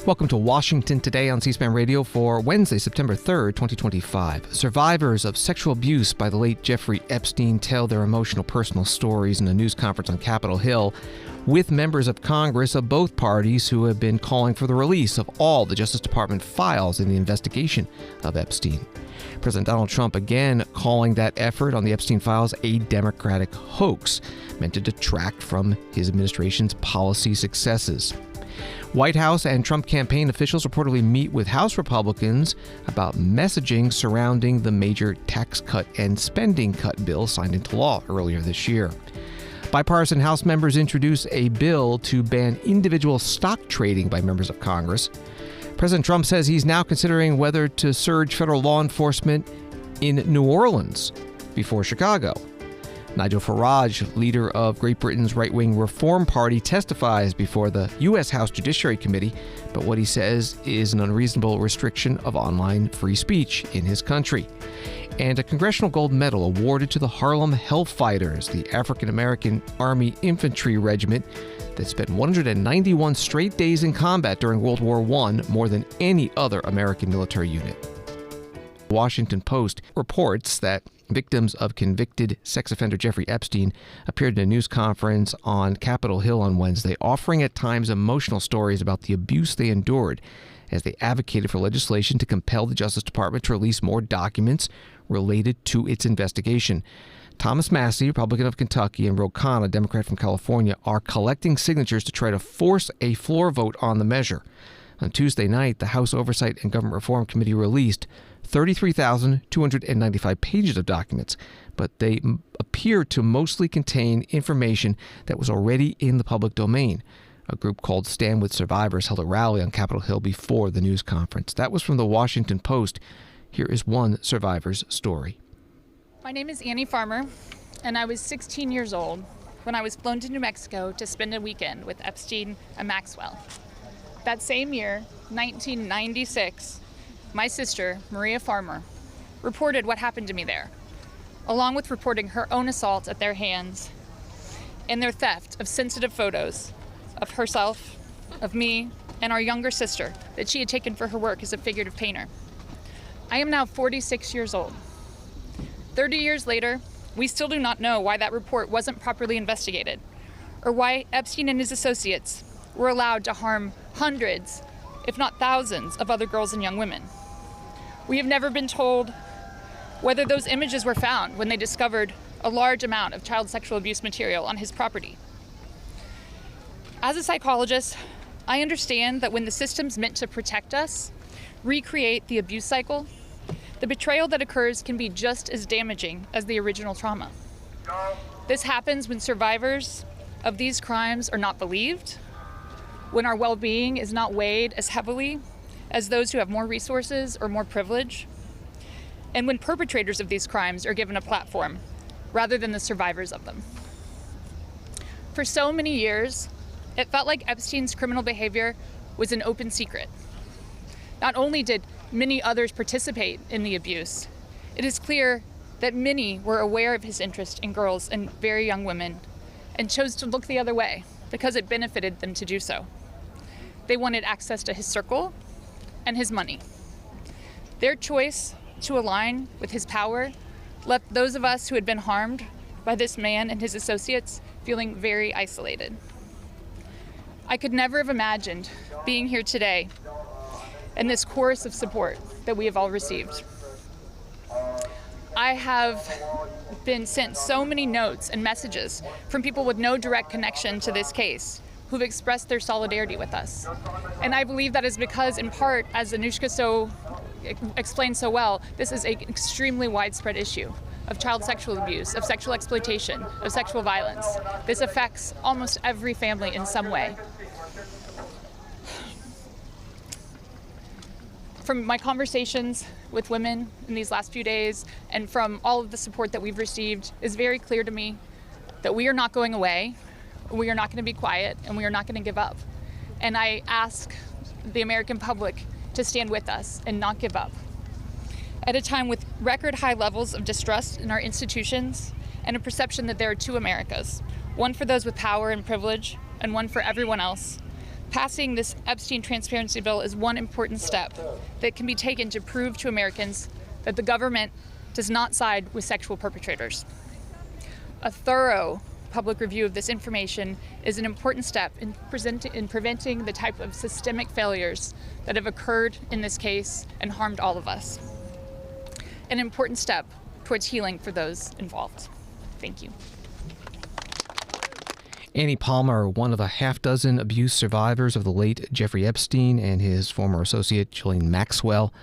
Welcome to Washington Today on C-SPAN Radio for Wednesday, September 3rd, 2025. Survivors of sexual abuse by the late Jeffrey Epstein tell their emotional personal stories in a news conference on Capitol Hill with members of Congress of both parties who have been calling for the release of all the Justice Department files in the investigation of Epstein. President Donald Trump again calling that effort on the Epstein files a Democratic hoax meant to detract from his administration's policy successes. White House and Trump campaign officials reportedly meet with House Republicans about messaging surrounding the major tax cut and spending cut bill signed into law earlier this year. Bipartisan House members introduce a bill to ban individual stock trading by members of Congress. President Trump says he's now considering whether to surge federal law enforcement in New Orleans before Chicago. Nigel Farage, leader of Great Britain's right-wing Reform Party, testifies before the U.S. House Judiciary Committee about what he says is an unreasonable restriction of online free speech in his country. And a Congressional Gold Medal awarded to the Harlem Hell Fighters, the African-American Army Infantry Regiment that spent 191 straight days in combat during World War I, more than any other American military unit. The Washington Post reports that victims of convicted sex offender Jeffrey Epstein appeared in a news conference on Capitol Hill on Wednesday, offering at times emotional stories about the abuse they endured as they advocated for legislation to compel the Justice Department to release more documents related to its investigation. Thomas Massie, Republican of Kentucky, and Ro Khanna, Democrat from California, are collecting signatures to try to force a floor vote on the measure. On Tuesday night, the House Oversight and Government Reform Committee released 33,295 pages of documents, but they appear to mostly contain information that was already in the public domain. A group called Stand With Survivors held a rally on Capitol Hill before the news conference. That was from the Washington Post. Here is one survivor's story. My name is Annie Farmer, and I was 16 years old when I was flown to New Mexico to spend a weekend with Epstein and Maxwell. That same year, 1996, my sister, Maria Farmer, reported what happened to me there, along with reporting her own assault at their hands and their theft of sensitive photos of herself, of me, and our younger sister that she had taken for her work as a figurative painter. I am now 46 years old. 30 years later, we still do not know why that report wasn't properly investigated, or why Epstein and his associates were allowed to harm hundreds, if not thousands, of other girls and young women. We have never been told whether those images were found when they discovered a large amount of child sexual abuse material on his property. As a psychologist, I understand that when the systems meant to protect us recreate the abuse cycle, the betrayal that occurs can be just as damaging as the original trauma. This happens when survivors of these crimes are not believed, when our well-being is not weighed as heavily as those who have more resources or more privilege, and when perpetrators of these crimes are given a platform rather than the survivors of them. For so many years, it felt like Epstein's criminal behavior was an open secret. Not only did many others participate in the abuse, it is clear that many were aware of his interest in girls and very young women and chose to look the other way because it benefited them to do so. They wanted access to his circle and his money. Their choice to align with his power left those of us who had been harmed by this man and his associates feeling very isolated. I could never have imagined being here today and this chorus of support that we have all received. I have been sent so many notes and messages from people with no direct connection to this case who've expressed their solidarity with us. And I believe that is because, in part, as Anushka explained so well, this is an extremely widespread issue of child sexual abuse, of sexual exploitation, of sexual violence. This affects almost every family in some way. From my conversations with women in these last few days and from all of the support that we've received, it's very clear to me that we are not going away, we are not going to be quiet, and we are not going to give up. And I ask the American public to stand with us and not give up. At a time with record high levels of distrust in our institutions and a perception that there are two Americas, one for those with power and privilege and one for everyone else, Passing this Epstein transparency bill is one important step that can be taken to prove to Americans that the government does not side with sexual perpetrators. A thorough public review of this information is an important step in preventing the type of systemic failures that have occurred in this case and harmed all of us. An important step towards healing for those involved. Thank you. Annie Palmer, one of a half dozen abuse survivors of the late Jeffrey Epstein and his former associate, Ghislaine Maxwell,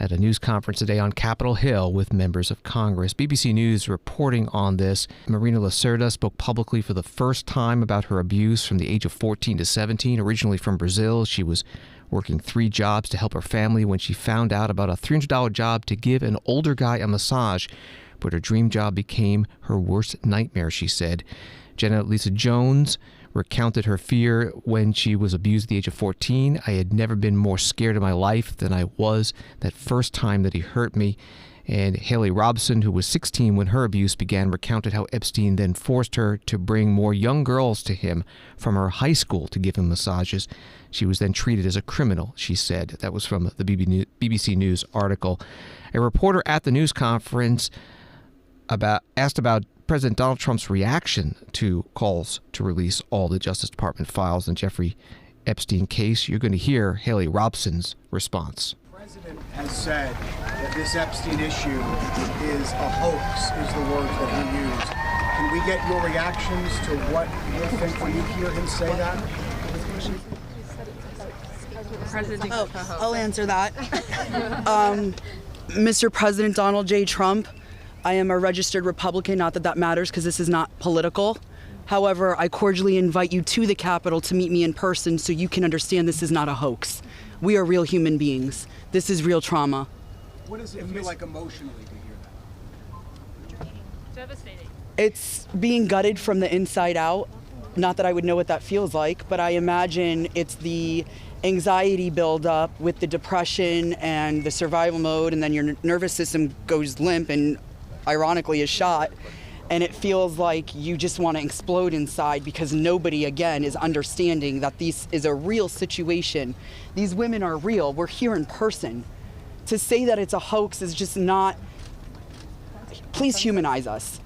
at a news conference today on Capitol Hill with members of Congress. BBC News reporting on this. Marina Lacerda spoke publicly for the first time about her abuse from the age of 14 to 17. Originally from Brazil, she was working 3 jobs to help her family when she found out about a $300 job to give an older guy a massage. But her dream job became her worst nightmare, she said. Jenna Lisa Jones recounted her fear when she was abused at the age of 14. I had never been more scared in my life than I was that first time that he hurt me. And Haley Robson, who was 16 when her abuse began, recounted how Epstein then forced her to bring more young girls to him from her high school to give him massages. She was then treated as a criminal, she said. That was from the BBC News article. A reporter at the news conference asked about President Donald Trump's reaction to calls to release all the Justice Department files in Jeffrey Epstein case. You're going to hear Haley Robson's response. The president has said that this Epstein issue is a hoax, is the words that he used. Can we get your reactions to what you think when you hear him say that? I'll answer that. Mr. President Donald J. Trump, I am a registered Republican, not that that matters because this is not political. However, I cordially invite you to the Capitol to meet me in person so you can understand this is not a hoax. We are real human beings. This is real trauma. What does it feel like emotionally to hear that? Devastating. It's being gutted from the inside out. Not that I would know what that feels like, but I imagine it's the anxiety buildup with the depression and the survival mode, and then your nervous system goes limp and ironically is shot, and it feels like you just want to explode inside because nobody, again, is understanding that this is a real situation. These women are real. We're here in person. To say that it's a hoax is just not... Please humanize us.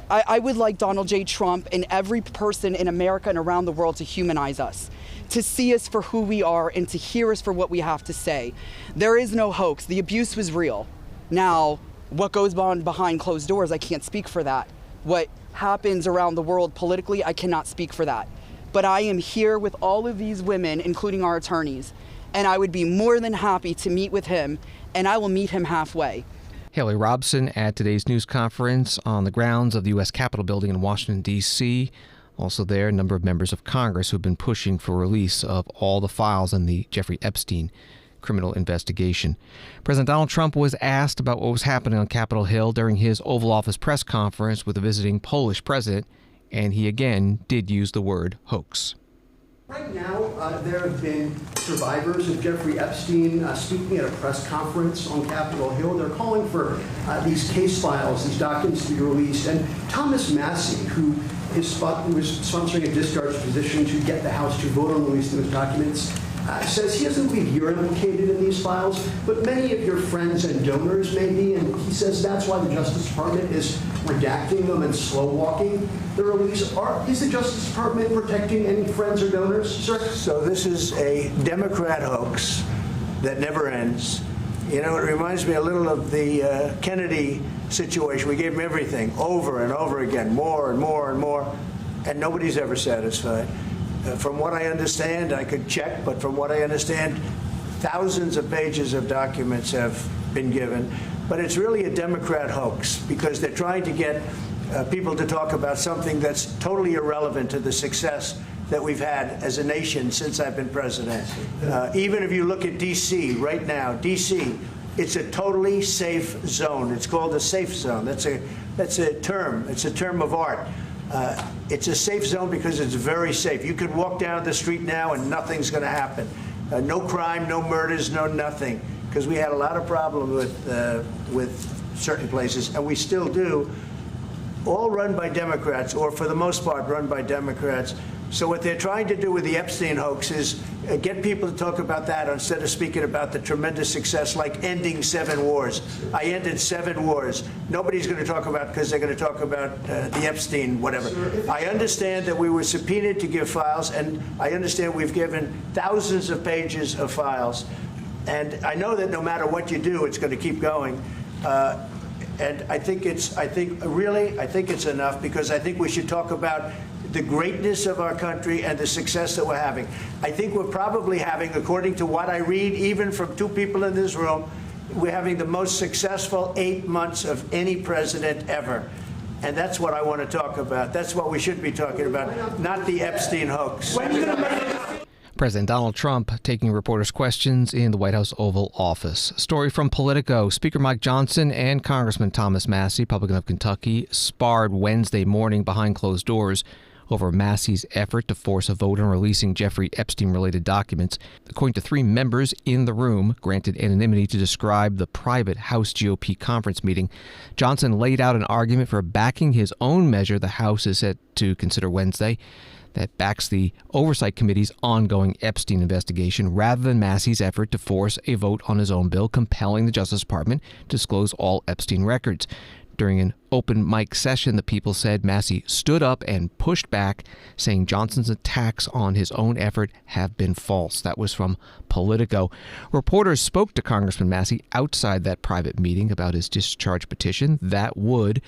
I would like Donald J. Trump and every person in America and around the world to humanize us, to see us for who we are and to hear us for what we have to say. There is no hoax. The abuse was real. Now, what goes on behind closed doors, I can't speak for that. What happens around the world politically, I cannot speak for that. But I am here with all of these women, including our attorneys, and I would be more than happy to meet with him, and I will meet him halfway. Haley Robson at today's news conference on the grounds of the U.S. Capitol building in Washington, D.C. Also there, a number of members of Congress who have been pushing for release of all the files in the Jeffrey Epstein criminal investigation. President Donald Trump was asked about what was happening on Capitol Hill during his Oval Office press conference with the visiting Polish president, and he again did use the word hoax. Right now, there have been survivors of Jeffrey Epstein speaking at a press conference on Capitol Hill. They're calling for these case files, these documents to be released. And Thomas Massey, who was sponsoring a discharge position to get the House to vote on releasing those documents, says he doesn't believe you're implicated in these files, but many of your friends and donors may be, and he says that's why the Justice Department is redacting them and slow-walking the release. Is the Justice Department protecting any friends or donors, sir? So this is a Democrat hoax that never ends. You know, it reminds me a little of the Kennedy situation. We gave him everything over and over again, more and more and more, and nobody's ever satisfied. From what I understand, I could check, but from what I understand, thousands of pages of documents have been given. But it's really a Democrat hoax because they're trying to get people to talk about something that's totally irrelevant to the success that we've had as a nation since I've been president. Even if you look at D.C. right now, D.C., it's a totally safe zone. It's called a safe zone. That's a term. It's a term of art. It's a safe zone because it's very safe. You could walk down the street now and nothing's going to happen. No crime, no murders, no nothing. Because we had a lot of problems with certain places, and we still do. All run by Democrats, or for the most part run by Democrats. So what they're trying to do with the Epstein hoax is get people to talk about that instead of speaking about the tremendous success like ending 7 wars. I ended 7 wars. Nobody's going to talk about because they're going to talk about the Epstein whatever. I understand that we were subpoenaed to give files, and I understand we've given thousands of pages of files. And I know that no matter what you do, it's going to keep going. And I think it's enough, because I think we should talk about the greatness of our country and the success that we're having. I think we're probably having, according to what I read, even from 2 people in this room, we're having the most successful 8 months of any president ever. And that's what I want to talk about. That's what we should be talking about, not the Epstein hoax. President Donald Trump taking reporters' questions in the White House Oval Office. Story from Politico. Speaker Mike Johnson and Congressman Thomas Massie, Republican of Kentucky, sparred Wednesday morning behind closed doors over Massie's effort to force a vote on releasing Jeffrey Epstein-related documents. According to 3 members in the room granted anonymity to describe the private House GOP conference meeting, Johnson laid out an argument for backing his own measure the House is set to consider Wednesday that backs the Oversight Committee's ongoing Epstein investigation, rather than Massie's effort to force a vote on his own bill compelling the Justice Department to disclose all Epstein records. During an open mic session, the people said Massie stood up and pushed back, saying Johnson's attacks on his own effort have been false. That was from Politico. Reporters spoke to Congressman Massie outside that private meeting about his discharge petition that would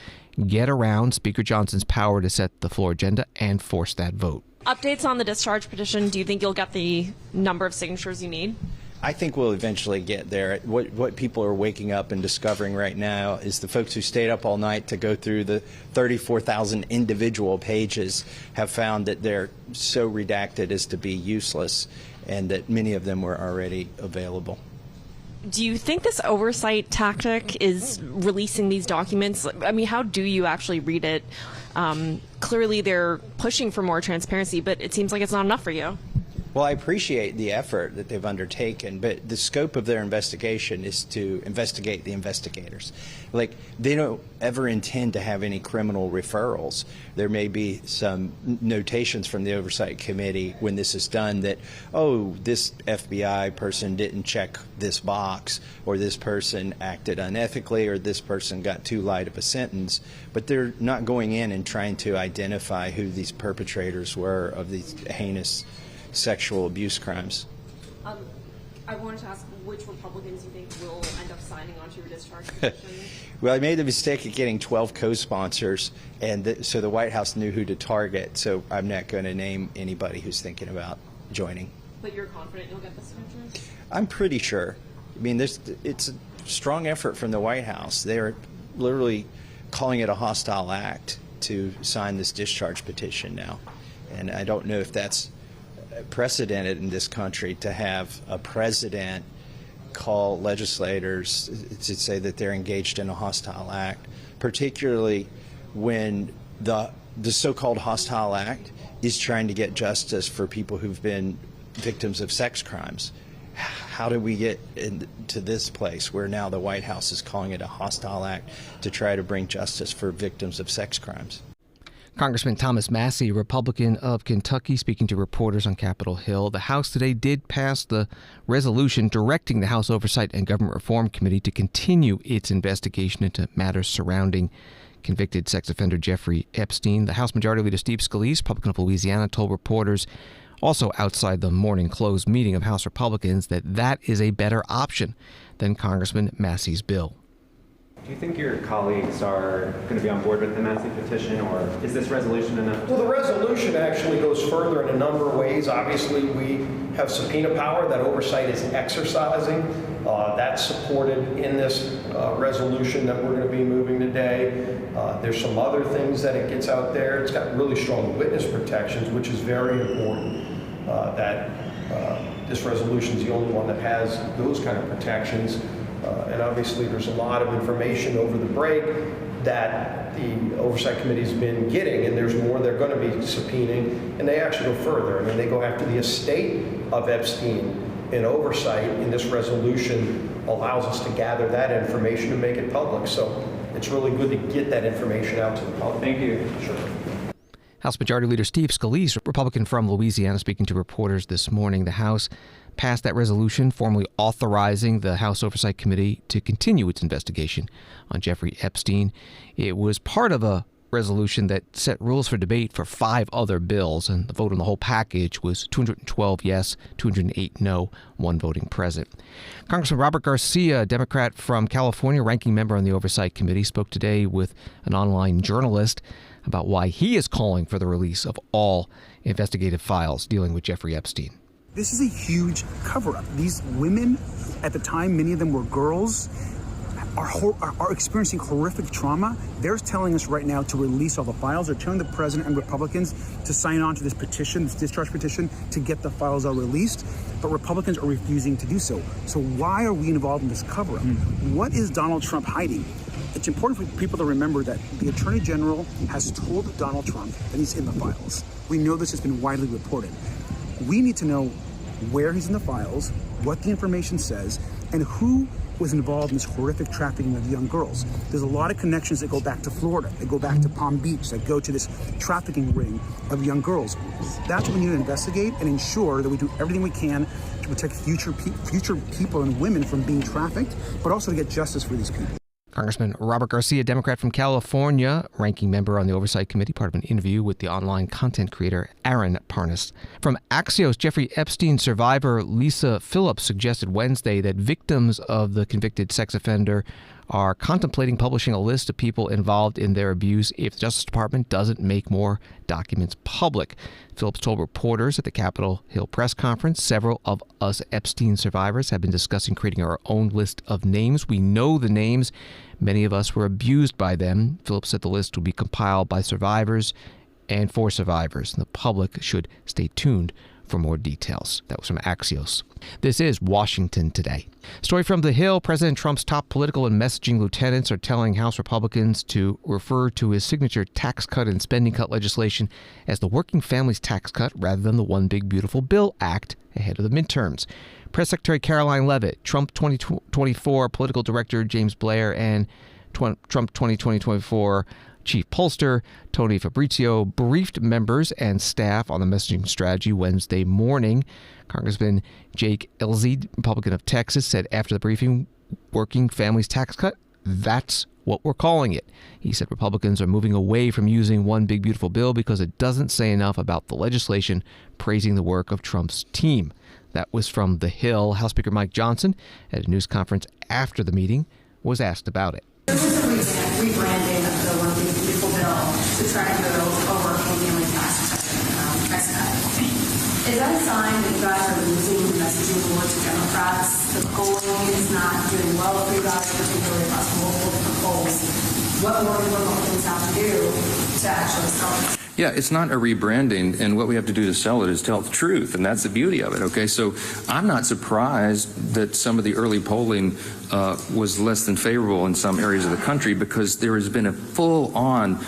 get around Speaker Johnson's power to set the floor agenda and force that vote. Updates on the discharge petition. Do you think you'll get the number of signatures you need? I think we'll eventually get there. What people are waking up and discovering right now is the folks who stayed up all night to go through the 34,000 individual pages have found that they're so redacted as to be useless, and that many of them were already available. Do you think this oversight tactic is releasing these documents? I mean, how do you actually read it? Clearly they're pushing for more transparency, but it seems like it's not enough for you. Well, I appreciate the effort that they've undertaken, but the scope of their investigation is to investigate the investigators. Like, they don't ever intend to have any criminal referrals. There may be some notations from the Oversight Committee when this is done that, oh, this FBI person didn't check this box, or this person acted unethically, or this person got too light of a sentence. But they're not going in and trying to identify who these perpetrators were of these heinous sexual abuse crimes. I wanted to ask which Republicans you think will end up signing onto your discharge petition. Well, I made the mistake of getting 12 co-sponsors, and so the White House knew who to target, so I'm not going to name anybody who's thinking about joining. But you're confident you'll get the signatures? I'm pretty sure. I mean, it's a strong effort from the White House. They're literally calling it a hostile act to sign this discharge petition now, and I don't know if that's precedented in this country to have a president call legislators to say that they're engaged in a hostile act, particularly when the so-called hostile act is trying to get justice for people who've been victims of sex crimes. How do we get into this place where now the White House is calling it a hostile act to try to bring justice for victims of sex crimes? Congressman Thomas Massie, Republican of Kentucky, speaking to reporters on Capitol Hill. The House today did pass the resolution directing the House Oversight and Government Reform Committee to continue its investigation into matters surrounding convicted sex offender Jeffrey Epstein. The House Majority Leader Steve Scalise, Republican of Louisiana, told reporters also outside the morning closed meeting of House Republicans that is a better option than Congressman Massie's bill. Do you think your colleagues are going to be on board with the Massey petition, or is this resolution enough? Well, the resolution actually goes further in a number of ways. Obviously, we have subpoena power that oversight is exercising. That's supported in this resolution that we're going to be moving today. There's some other things that it gets out there. It's got really strong witness protections, which is very important. This resolution is the only one that has those kind of protections. And obviously there's a lot of information over the break that the Oversight Committee has been getting, and there's more they're going to be subpoenaing, and they actually go further. I mean, they go after the estate of Epstein in oversight, and this resolution allows us to gather that information and make it public. So it's really good to get that information out to the public. Thank you. Sure. House Majority Leader Steve Scalise, Republican from Louisiana, speaking to reporters this morning. The House passed that resolution formally authorizing the House Oversight Committee to continue its investigation on Jeffrey Epstein. It was part of a resolution that set rules for debate for 5 other bills, and the vote on the whole package was 212 yes, 208 no, 1 voting present. Congressman Robert Garcia, a Democrat from California, ranking member on the Oversight Committee, spoke today with an online journalist about why he is calling for the release of all investigative files dealing with Jeffrey Epstein. This is a huge cover-up. These women, at the time, many of them were girls, are experiencing horrific trauma. They're telling us right now to release all the files. They're telling the president and Republicans to sign on to this petition, this discharge petition, to get the files all released. But Republicans are refusing to do so. So why are we involved in this cover-up? What is Donald Trump hiding? It's important for people to remember that the Attorney General has told Donald Trump that he's in the files. We know this has been widely reported. We need to know where he's in the files, what the information says, and who was involved in this horrific trafficking of young girls. There's a lot of connections that go back to Florida, that go back to Palm Beach, that go to this trafficking ring of young girls. That's what we need to investigate and ensure that we do everything we can to protect future people and women from being trafficked, but also to get justice for these people. Congressman Robert Garcia, Democrat from California, ranking member on the Oversight Committee, part of an interview with the online content creator Aaron Parnas. From Axios, Jeffrey Epstein survivor Lisa Phillips suggested Wednesday that victims of the convicted sex offender are contemplating publishing a list of people involved in their abuse if the Justice Department doesn't make more documents public. Phillips told reporters at the Capitol Hill press conference, several of us Epstein survivors have been discussing creating our own list of names. We know the names. Many of us were abused by them. Phillips said the list will be compiled by survivors and for survivors, and the public should stay tuned for more details. That was from Axios. This is Washington Today. Story from The Hill. President Trump's top political and messaging lieutenants are telling House Republicans to refer to his signature tax cut and spending cut legislation as the Working Families Tax Cut rather than the One Big Beautiful Bill Act ahead of the midterms. Press Secretary Caroline Leavitt, Trump 2024 political director James Blair, and Trump 2024 Chief Pollster Tony Fabrizio briefed members and staff on the messaging strategy Wednesday morning. Congressman Jake Elzy, Republican of Texas, said after the briefing, Working Families Tax Cut, that's what we're calling it. He said Republicans are moving away from using One Big Beautiful Bill because it doesn't say enough about the legislation praising the work of Trump's team. That was from The Hill. House Speaker Mike Johnson, at a news conference after the meeting, was asked about it. This is a rebranding of the One Big Beautiful Bill to try to go over family tax cut. Is that a sign that you guys are losing the messaging towards the Democrats? The polling is not doing well for you guys, particularly across multiple different polls. What more do Republicans have to do to actually sell it? Yeah, it's not a rebranding, and what we have to do to sell it is tell the truth, and that's the beauty of it, okay? So I'm not surprised that some of the early polling was less than favorable in some areas of the country, because there has been a full-on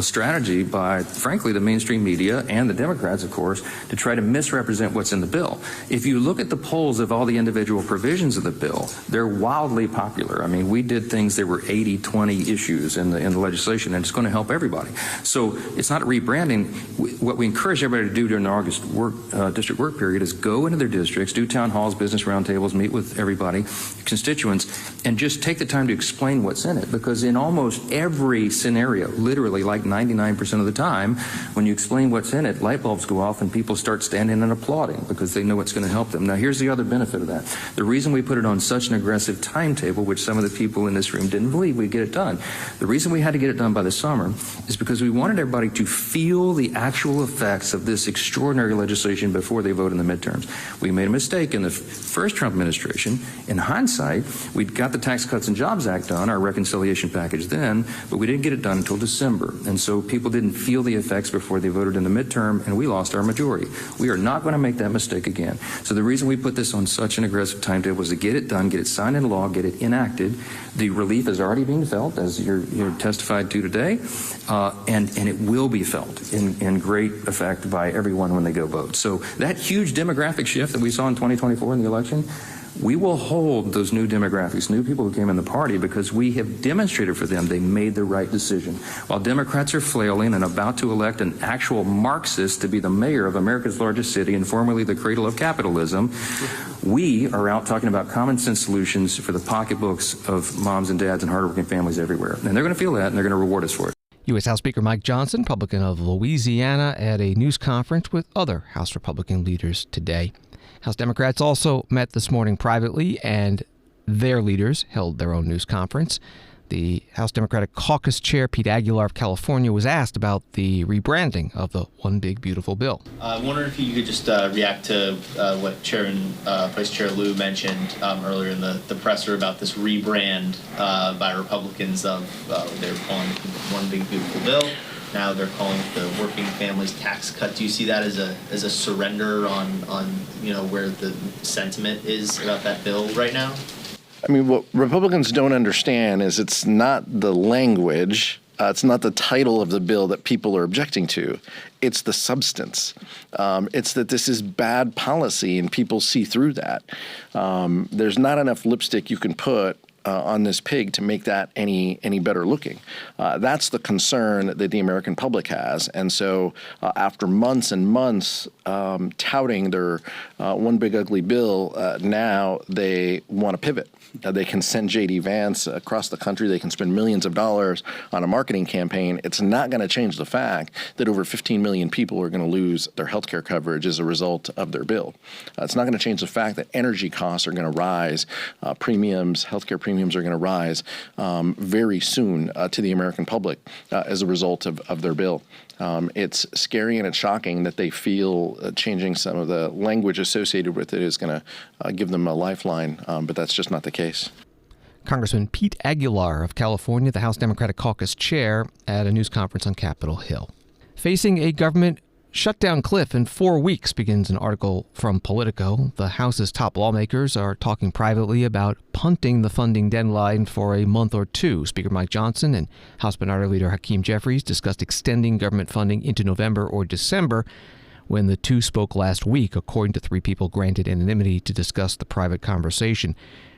strategy by, frankly, the mainstream media and the Democrats, of course, to try to misrepresent what's in the bill. If you look at the polls of all the individual provisions of the bill, they're wildly popular. I mean, we did things, there were 80-20 issues in the legislation, and it's going to help everybody. So it's not rebranding. What we encourage everybody to do during the August district work period is go into their districts, do town halls, business roundtables, meet with everybody, constituents, and just take the time to explain what's in it. Because in almost every scenario, literally like 99% of the time, when you explain what's in it, light bulbs go off and people start standing and applauding because they know it's going to help them. Now, here's the other benefit of that. The reason we put it on such an aggressive timetable, which some of the people in this room didn't believe we'd get it done, the reason we had to get it done by the summer is because we wanted everybody to feel the actual effects of this extraordinary legislation before they vote in the midterms. We made a mistake in the first Trump administration. In hindsight, we got the Tax Cuts and Jobs Act done, our reconciliation package then, but we didn't get it done until December. And so people didn't feel the effects before they voted in the midterm, and we lost our majority. We are not going to make that mistake again. So the reason we put this on such an aggressive timetable was to get it done, get it signed into law, get it enacted. The relief is already being felt, as you're testified to today, and it will be felt in great effect by everyone when they go vote. So that huge demographic shift that we saw in 2024 in the election, We will hold those new demographics, new people who came in the party, because we have demonstrated for them they made the right decision. While Democrats are flailing and about to elect an actual Marxist to be the mayor of America's largest city and formerly the cradle of capitalism, we are out talking about common sense solutions for the pocketbooks of moms and dads and hardworking families everywhere. And they're going to feel that, and they're going to reward us for it. U.S. House Speaker Mike Johnson, Republican of Louisiana, at a news conference with other House Republican leaders today. House Democrats also met this morning privately, and their leaders held their own news conference. The House Democratic Caucus Chair, Pete Aguilar of California, was asked about the rebranding of the One Big Beautiful Bill. I wonder if you could just react to what Vice Chair Lieu mentioned earlier in the presser about this rebrand by Republicans of they were calling it One Big Beautiful Bill. Now they're calling it the Working Families Tax Cut. Do you see that as a surrender on where the sentiment is about that bill right now? I mean, what Republicans don't understand is it's not the language, it's not the title of the bill that people are objecting to. It's the substance. It's that this is bad policy, and people see through that. There's not enough lipstick you can put on this pig to make that any better looking. That's the concern that the American public has. And so after months and months touting their one big ugly bill, now they want to pivot. They can send J.D. Vance across the country. They can spend millions of dollars on a marketing campaign. It's not going to change the fact that over 15 million people are going to lose their health care coverage as a result of their bill. It's not going to change the fact that energy costs are going to rise. Premiums, health care premiums are going to rise very soon to the American public as a result of their bill. It's scary and it's shocking that they feel changing some of the language associated with it is going to give them a lifeline, but that's just not the case. Congressman Pete Aguilar of California, the House Democratic Caucus Chair, at a news conference on Capitol Hill. Facing a government shutdown cliff in 4 weeks, begins an article from Politico. The House's top lawmakers are talking privately about punting the funding deadline for a month or two. Speaker Mike Johnson and House Minority Leader Hakeem Jeffries discussed extending government funding into November or December when the two spoke last week, according to three people granted anonymity to discuss the private conversation.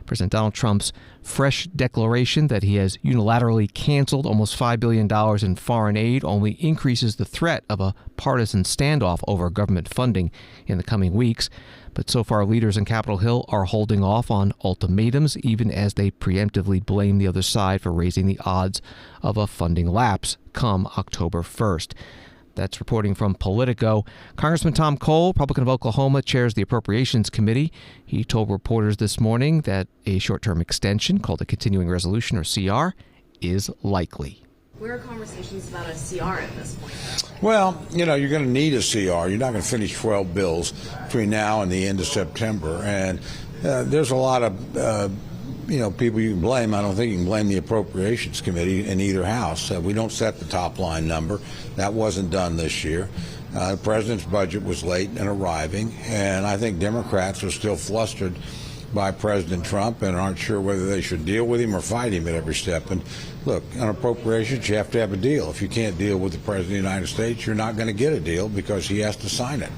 President Donald Trump's fresh declaration that he has unilaterally canceled almost $5 billion in foreign aid only increases the threat of a partisan standoff over government funding in the coming weeks. But so far, leaders in Capitol Hill are holding off on ultimatums, even as they preemptively blame the other side for raising the odds of a funding lapse come October 1st. That's reporting from Politico. Congressman Tom Cole, Republican of Oklahoma, chairs the Appropriations Committee. He told reporters this morning that a short-term extension called a continuing resolution, or CR, is likely. Where are conversations about a CR at this point? Well, you're going to need a CR. You're not going to finish 12 bills between now and the end of September. And there's a lot of people you can blame. I don't think you can blame the Appropriations Committee in either house. We don't set the top line number. That wasn't done this year. The president's budget was late in arriving, and I think Democrats are still flustered by President Trump and aren't sure whether they should deal with him or fight him at every step. And look, on appropriations, you have to have a deal. If you can't deal with the President of the United States, you're not going to get a deal because he has to sign it.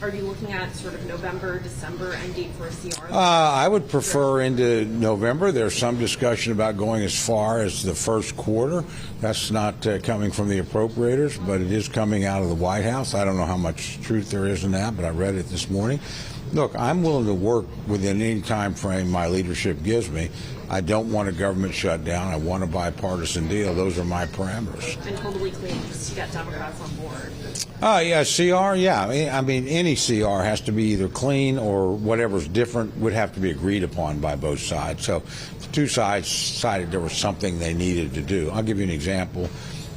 Are you looking at sort of November, December end date for a CR? I would prefer into November. There's some discussion about going as far as the first quarter. That's not coming from the appropriators, but it is coming out of the White House. I don't know how much truth there is in that, but I read it this morning. Look, I'm willing to work within any time frame my leadership gives me. I don't want a government shutdown. I want a bipartisan deal. Those are my parameters. And totally clean, just to get Democrats on board. Yeah, CR, yeah. I mean, any CR has to be either clean or whatever's different would have to be agreed upon by both sides. So the two sides decided there was something they needed to do. I'll give you an example.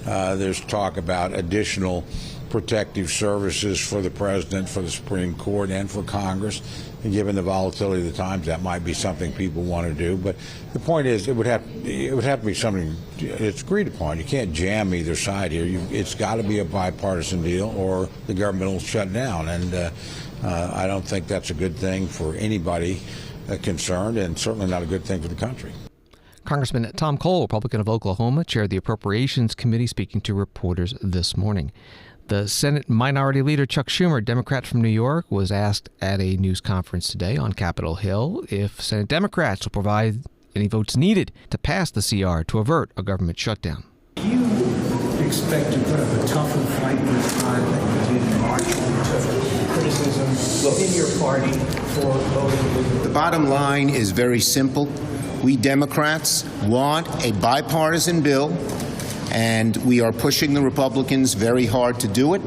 There's talk about additional protective services for the president, for the Supreme Court, and for Congress. And given the volatility of the times, that might be something people want to do. But the point is, it would have to be something that's agreed upon. You can't jam either side here. It's got to be a bipartisan deal, or the government will shut down. And I don't think that's a good thing for anybody concerned, and certainly not a good thing for the country. Congressman Tom Cole, Republican of Oklahoma, chaired the Appropriations Committee, speaking to reporters this morning. The Senate Minority Leader Chuck Schumer, Democrat from New York, was asked at a news conference today on Capitol Hill if Senate Democrats will provide any votes needed to pass the CR to avert a government shutdown. Do you expect to put up a tougher fight this time than you did in March when you took criticism in your party for voting? The bottom line is very simple. We Democrats want a bipartisan bill, and we are pushing the Republicans very hard to do it.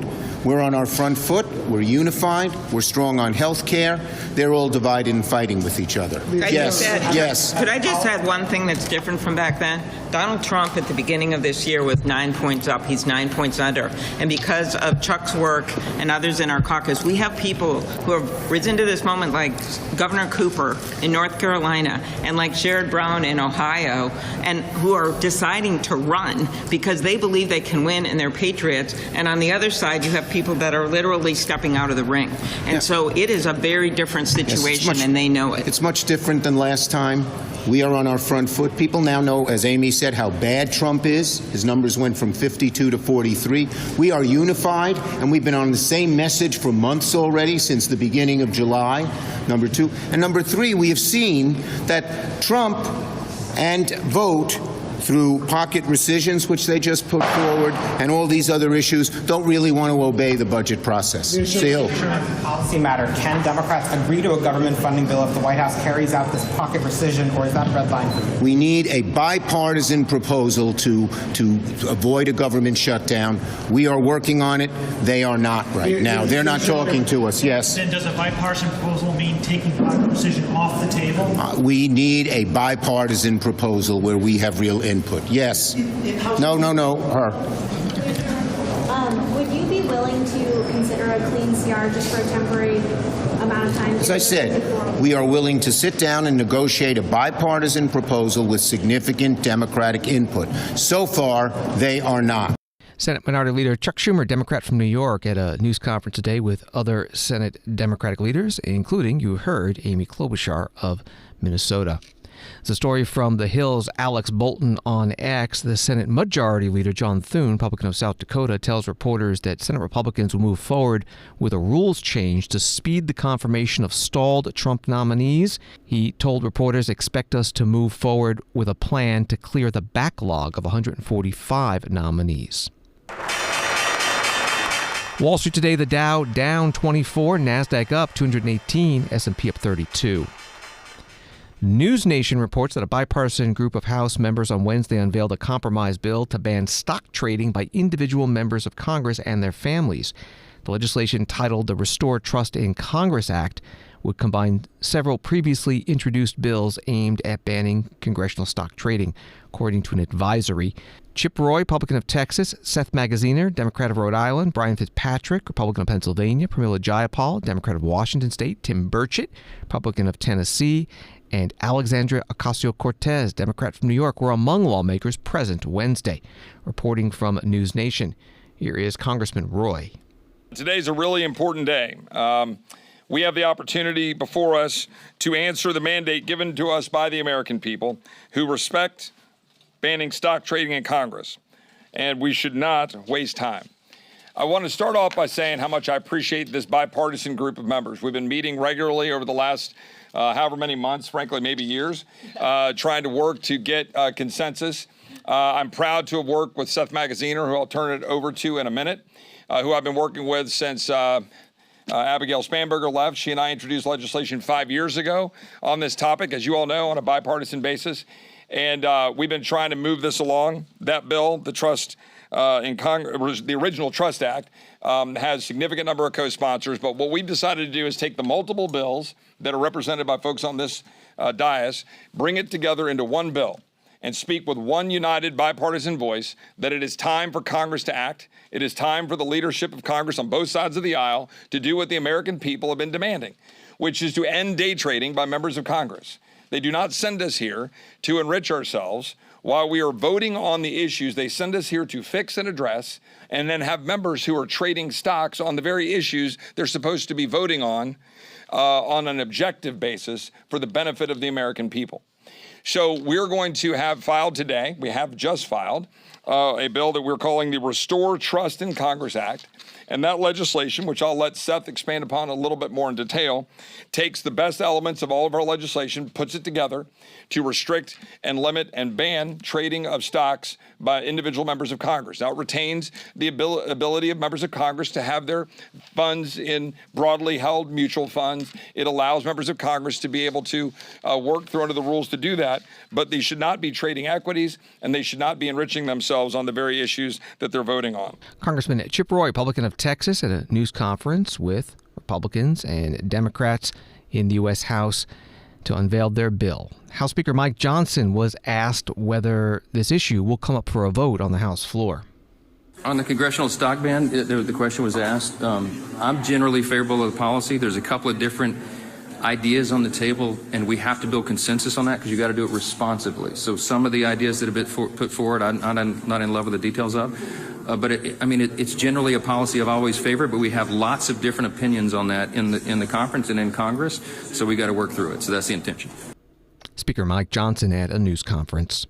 We're on our front foot. We're unified. We're strong on health care. They're all divided and fighting with each other. Yes. Could I just add one thing that's different from back then? Donald Trump at the beginning of this year was 9 points up. He's 9 points under. And because of Chuck's work and others in our caucus, we have people who have risen to this moment like Governor Cooper in North Carolina and like Sherrod Brown in Ohio, and who are deciding to run because they believe they can win and they're patriots. And on the other side, you have people that are literally stepping out of the ring. And so it is a very different situation, and they know it. It's much different than last time. We are on our front foot. People now know, as Amy said, how bad Trump is. His numbers went from 52 to 43. We are unified, and we've been on the same message for months already, since the beginning of July, number two. And number three, we have seen that Trump and vote through pocket rescissions, which they just put forward, and all these other issues, don't really want to obey the budget process. Policy matter. Can Democrats agree to a government funding bill if the White House carries out this pocket rescission, or is that a red line for you? We need a bipartisan proposal to avoid a government shutdown. We are working on it. They are not right now. They're not talking to us. Yes. Then does a bipartisan proposal mean taking pocket rescission off the table? We need a bipartisan proposal where we have real input. Yes. No. Her. Would you be willing to consider a clean CR just for a temporary amount of time? As I said, we are willing to sit down and negotiate a bipartisan proposal with significant Democratic input. So far, they are not. Senate Minority Leader Chuck Schumer, Democrat from New York, at a news conference today with other Senate Democratic leaders, including, you heard, Amy Klobuchar of Minnesota. It's a story from The Hill's Alex Bolton on X. The Senate Majority Leader John Thune, Republican of South Dakota, tells reporters that Senate Republicans will move forward with a rules change to speed the confirmation of stalled Trump nominees. He told reporters, expect us to move forward with a plan to clear the backlog of 145 nominees. Wall Street today, the Dow down 24, NASDAQ up 218, S&P up 32. News Nation reports that a bipartisan group of House members on Wednesday unveiled a compromise bill to ban stock trading by individual members of Congress and their families. The legislation, titled the Restore Trust in Congress Act, would combine several previously introduced bills aimed at banning congressional stock trading, according to an advisory. Chip Roy, Republican of Texas, Seth Magaziner, Democrat of Rhode Island, Brian Fitzpatrick, Republican of Pennsylvania, Pramila Jayapal, Democrat of Washington State, Tim Burchett, Republican of Tennessee, and Alexandria Ocasio-Cortez, Democrat from New York, were among lawmakers present Wednesday. Reporting from News Nation, here is Congressman Roy. Today's a really important day. We have the opportunity before us to answer the mandate given to us by the American people who respect banning stock trading in Congress, and we should not waste time. I want to start off by saying how much I appreciate this bipartisan group of members. We've been meeting regularly over the last however many months, frankly, maybe years, trying to work to get consensus. I'm proud to have worked with Seth Magaziner, who I'll turn it over to in a minute, who I've been working with since Abigail Spanberger left. She and I introduced legislation 5 years ago on this topic, as you all know, on a bipartisan basis. And we've been trying to move this along. That bill, the trust in Congress, the original Trust Act, has a significant number of co-sponsors. But what we've decided to do is take the multiple bills that are represented by folks on this dais, bring it together into one bill, and speak with one united bipartisan voice that it is time for Congress to act. It is time for the leadership of Congress on both sides of the aisle to do what the American people have been demanding, which is to end day trading by members of Congress. They do not send us here to enrich ourselves while we are voting on the issues. They send us here to fix and address, and then have members who are trading stocks on the very issues they're supposed to be voting on an objective basis for the benefit of the American people. So we're going to have filed today, we have just filed, a bill that we're calling the Restore Trust in Congress Act. And that legislation, which I'll let Seth expand upon a little bit more in detail, takes the best elements of all of our legislation, puts it together to restrict and limit and ban trading of stocks by individual members of Congress. Now, it retains the ability of members of Congress to have their funds in broadly held mutual funds. It allows members of Congress to be able to work through under the rules to do that, but they should not be trading equities, and they should not be enriching themselves on the very issues that they're voting on. Congressman Chip Roy, Republican of Texas, at a news conference with Republicans and Democrats in the U.S. House to unveil their bill. House Speaker Mike Johnson was asked whether this issue will come up for a vote on the House floor. On the congressional stock ban, the question was asked. I'm generally favorable to the policy. There's a couple of different ideas on the table, and we have to build consensus on that because you got to do it responsibly. So some of the ideas that have been put forward, I'm not in love with the details of. But it's generally a policy I've always favored, but we have lots of different opinions on that in the conference and in Congress, so we got to work through it. So that's the intention. Speaker Mike Johnson at a news conference.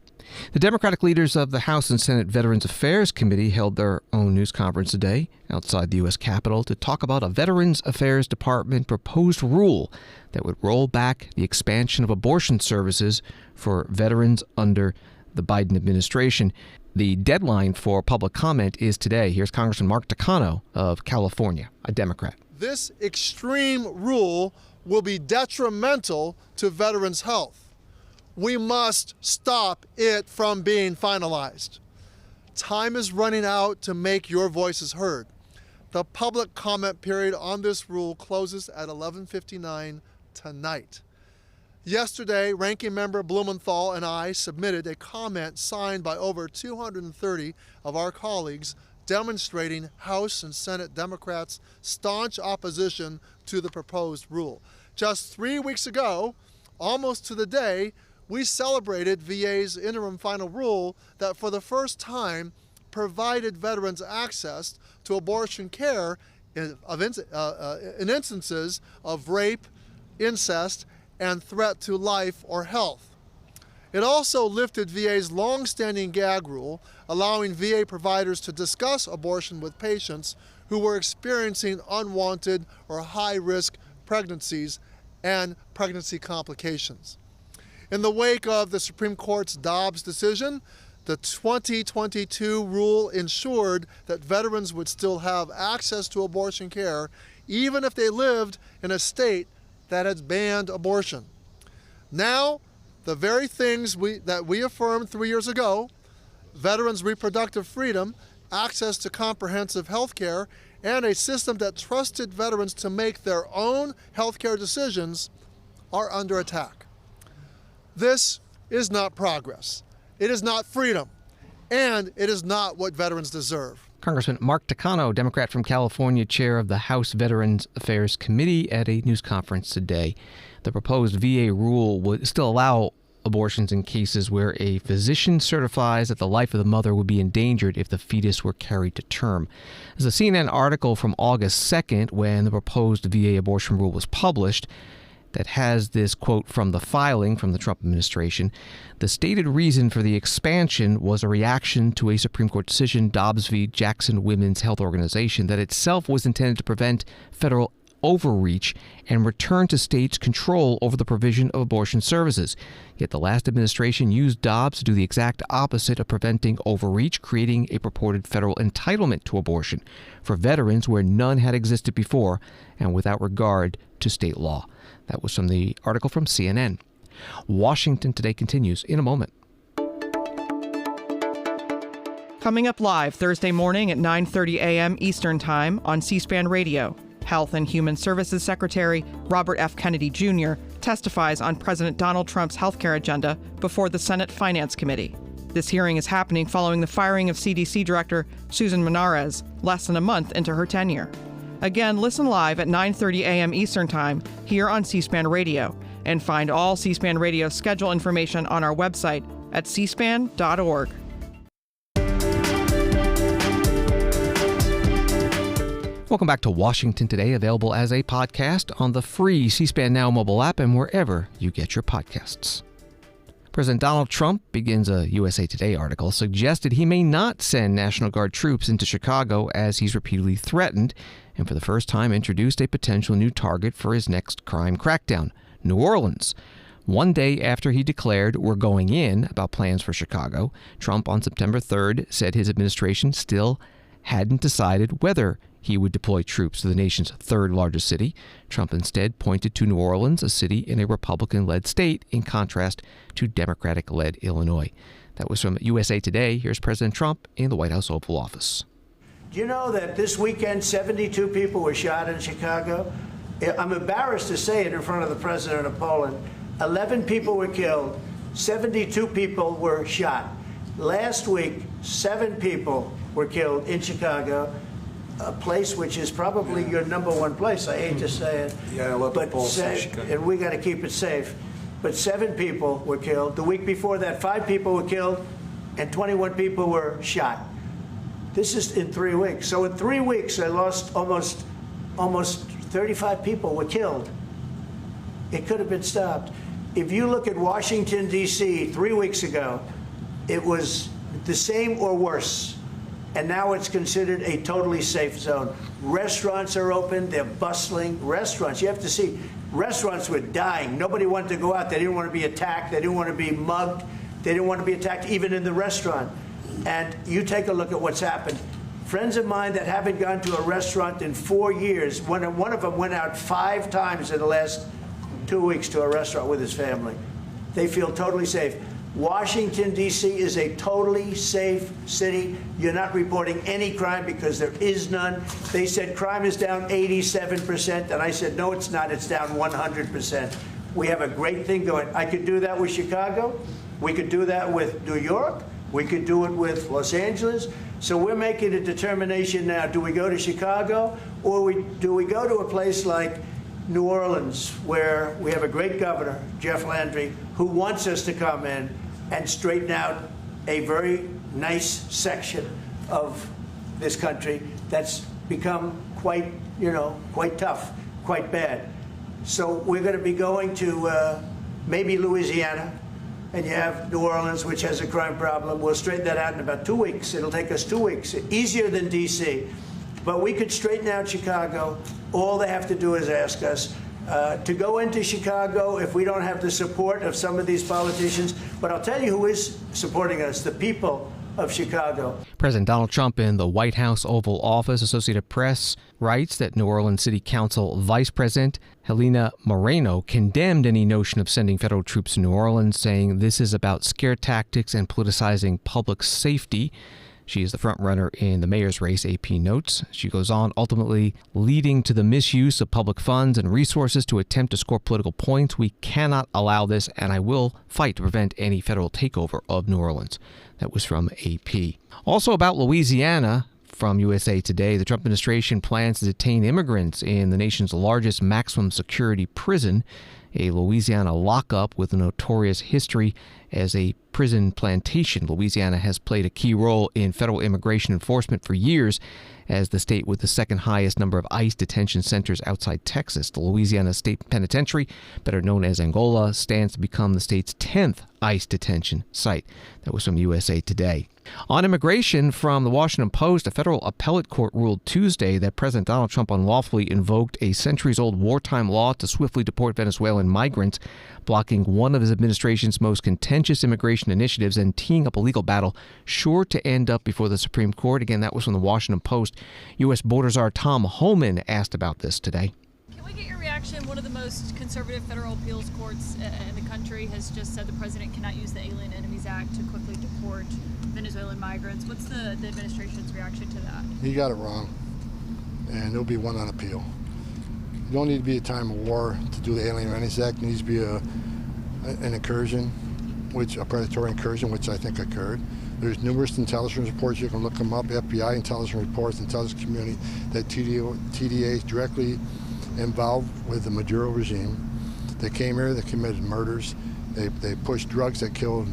The Democratic leaders of the House and Senate Veterans Affairs Committee held their own news conference today outside the U.S. Capitol to talk about a Veterans Affairs Department proposed rule that would roll back the expansion of abortion services for veterans under the Biden administration. The deadline for public comment is today. Here's Congressman Mark Takano of California, a Democrat. This extreme rule will be detrimental to veterans' health. We must stop it from being finalized. Time is running out to make your voices heard. The public comment period on this rule closes at 11:59 tonight. Yesterday, Ranking Member Blumenthal and I submitted a comment signed by over 230 of our colleagues demonstrating House and Senate Democrats' staunch opposition to the proposed rule. Just 3 weeks ago, almost to the day, we celebrated VA's interim final rule that for the first time provided veterans access to abortion care in instances of rape, incest, and threat to life or health. It also lifted VA's long-standing gag rule, allowing VA providers to discuss abortion with patients who were experiencing unwanted or high-risk pregnancies and pregnancy complications. In the wake of the Supreme Court's Dobbs decision, the 2022 rule ensured that veterans would still have access to abortion care even if they lived in a state that has banned abortion. Now, the very things that we affirmed 3 years ago, veterans' reproductive freedom, access to comprehensive health care, and a system that trusted veterans to make their own health care decisions, are under attack. This is not progress. It is not freedom. And it is not what veterans deserve. Congressman Mark Takano, Democrat from California, chair of the House Veterans Affairs Committee, at a news conference today. The proposed VA rule would still allow abortions in cases where a physician certifies that the life of the mother would be endangered if the fetus were carried to term. There's a CNN article from August 2nd when the proposed VA abortion rule was published that has this quote from the filing from the Trump administration. The stated reason for the expansion was a reaction to a Supreme Court decision, Dobbs v. Jackson Women's Health Organization, that itself was intended to prevent federal overreach and return to states' control over the provision of abortion services. Yet the last administration used Dobbs to do the exact opposite of preventing overreach, creating a purported federal entitlement to abortion for veterans where none had existed before and without regard to state law. That was from the article from CNN. Washington Today continues in a moment. Coming up live Thursday morning at 9:30 a.m. Eastern Time on C-SPAN Radio, Health and Human Services Secretary Robert F. Kennedy Jr. testifies on President Donald Trump's healthcare agenda before the Senate Finance Committee. This hearing is happening following the firing of CDC Director Susan Menarez less than a month into her tenure. Again, listen live at 9:30 a.m. Eastern Time here on C-SPAN Radio, and find all C-SPAN Radio schedule information on our website at cspan.org. Welcome back to Washington Today, available as a podcast on the free C-SPAN Now mobile app and wherever you get your podcasts. President Donald Trump, begins a USA Today article, suggested he may not send National Guard troops into Chicago as he's repeatedly threatened, and for the first time introduced a potential new target for his next crime crackdown, New Orleans. One day after he declared "we're going in" about plans for Chicago, Trump on September 3rd said his administration still hadn't decided whether he would deploy troops to the nation's third largest city. Trump instead pointed to New Orleans, a city in a Republican-led state, in contrast to Democratic-led Illinois. That was from USA Today. Here's President Trump in the White House Oval Office. Do you know that this weekend 72 people were shot in Chicago? I'm embarrassed to say it in front of the president of Poland. 11 people were killed, 72 people were shot. Last week, 7 people were killed in Chicago, a place which is probably your number one place. I hate to say it. Yeah, I love the Pulse in Chicago. And we got to keep it safe. But 7 people were killed. The week before that, 5 people were killed and 21 people were shot. This is in 3 weeks. So in 3 weeks, I lost almost 35 people were killed. It could have been stopped. If you look at Washington, D.C., 3 weeks ago, it was the same or worse. And now it's considered a totally safe zone. Restaurants are open. They're bustling. Restaurants, you have to see, restaurants were dying. Nobody wanted to go out. They didn't want to be attacked. They didn't want to be mugged. They didn't want to be attacked even in the restaurant. And you take a look at what's happened. Friends of mine that haven't gone to a restaurant in 4 years, one of them went out 5 times in the last 2 weeks to a restaurant with his family. They feel totally safe. Washington, D.C. is a totally safe city. You're not reporting any crime because there is none. They said crime is down 87%, and I said, no, it's not. It's down 100%. We have a great thing going. I could do that with Chicago. We could do that with New York. We could do it with Los Angeles. So we're making a determination now. Do we go to Chicago, or do we go to a place like New Orleans, where we have a great governor, Jeff Landry, who wants us to come in and straighten out a very nice section of this country that's become quite tough, quite bad. So we're going to be going to maybe Louisiana, and you have New Orleans, which has a crime problem. We'll straighten that out in about 2 weeks. It'll take us 2 weeks, easier than D.C. But we could straighten out Chicago. All they have to do is ask us to go into Chicago if we don't have the support of some of these politicians. But I'll tell you who is supporting us, the people of Chicago. President Donald Trump in the White House Oval Office. Associated Press writes that New Orleans City Council Vice President Helena Moreno condemned any notion of sending federal troops to New Orleans, saying this is about scare tactics and politicizing public safety. She is the front-runner in the mayor's race, AP notes. She goes on, ultimately leading to the misuse of public funds and resources to attempt to score political points. We cannot allow this, and I will fight to prevent any federal takeover of New Orleans. That was from AP. Also about Louisiana, from USA Today, the Trump administration plans to detain immigrants in the nation's largest maximum security prison, a Louisiana lockup with a notorious history as a prison plantation. Louisiana has played a key role in federal immigration enforcement for years as the state with the second highest number of ICE detention centers outside Texas. The Louisiana State Penitentiary, better known as Angola, stands to become the state's 10th ICE detention site. That was from USA Today. On immigration, from the Washington Post, a federal appellate court ruled Tuesday that President Donald Trump unlawfully invoked a centuries-old wartime law to swiftly deport Venezuelan migrants, blocking one of his administration's most contentious immigration initiatives and teeing up a legal battle sure to end up before the Supreme Court. Again, that was from the Washington Post. U.S. Border Czar Tom Homan asked about this today. Can we get your reaction? One of the most conservative federal appeals courts in the country has just said the president cannot use the Alien Enemies Act to quickly deport Venezuelan migrants. What's the administration's reaction to that? He got it wrong, and there'll be one on appeal. You don't need to be a time of war to do the Alien Enemies Act. It needs to be an incursion, a predatory incursion, which I think occurred. There's numerous intelligence reports. You can look them up. FBI intelligence reports, intelligence community, that TDA is directly involved with the Maduro regime. They came here, they committed murders, they pushed drugs that killed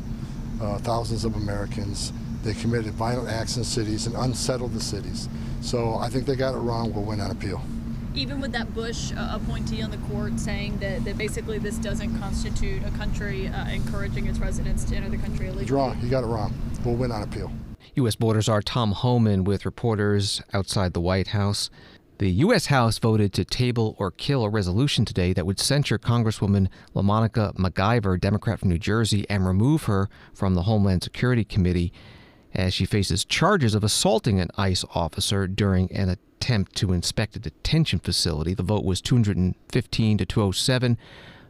thousands of Americans. They committed violent acts in cities and unsettled the cities. So I think they got it wrong. We'll win on appeal. Even with that Bush appointee on the court saying that basically this doesn't constitute a country encouraging its residents to enter the country illegally. He's wrong. He got it wrong. We'll win on appeal. U.S. Border Czar Tom Homan with reporters outside the White House. The U.S. House voted to table or kill a resolution today that would censure Congresswoman LaMonica McIver, Democrat from New Jersey, and remove her from the Homeland Security Committee as she faces charges of assaulting an ICE officer during an attempt to inspect a detention facility. The vote was 215 to 207,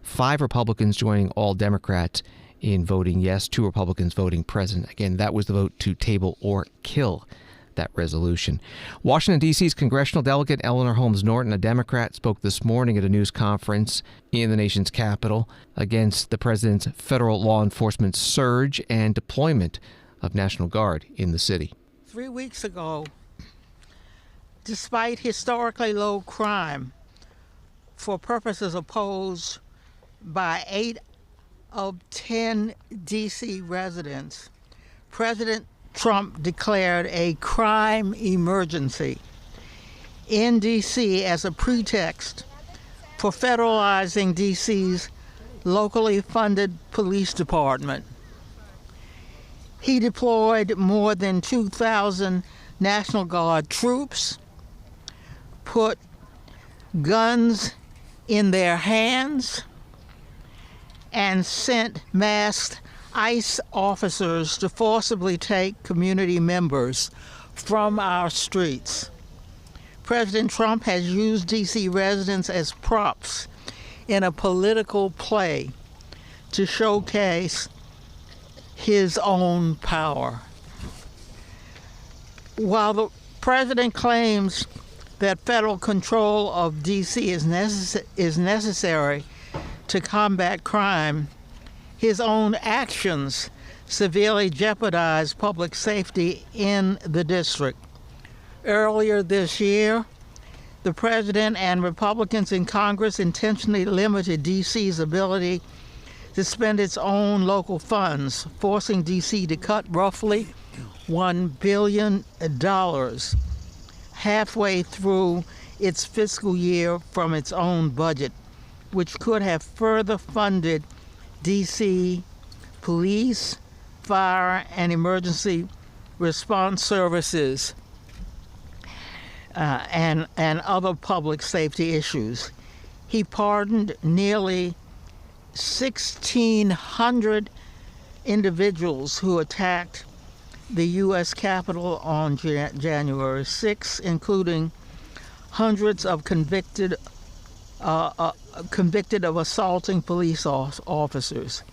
5 Republicans joining all Democrats in voting yes, 2 Republicans voting present. Again, that was the vote to table or kill that resolution. Washington, D.C.'s congressional delegate Eleanor Holmes Norton, a Democrat, spoke this morning at a news conference in the nation's capital against the president's federal law enforcement surge and deployment of National Guard in the city. 3 weeks ago, despite historically low crime, for purposes opposed by 8 of 10 D.C. residents, President Trump declared a crime emergency in D.C. as a pretext for federalizing D.C.'s locally funded police department. He deployed more than 2,000 National Guard troops, put guns in their hands, and sent masked ICE officers to forcibly take community members from our streets. President Trump has used D.C. residents as props in a political play to showcase his own power. While the president claims that federal control of D.C. is necessary to combat crime, his own actions severely jeopardize public safety in the district. Earlier this year, the president and Republicans in Congress intentionally limited D.C.'s ability to spend its own local funds, forcing D.C. to cut roughly $1 billion halfway through its fiscal year from its own budget, which could have further funded D.C. police, fire, and emergency response services and other public safety issues. He pardoned nearly 1,600 individuals who attacked the U.S. Capitol on January 6, including hundreds of convicted of assaulting police officers.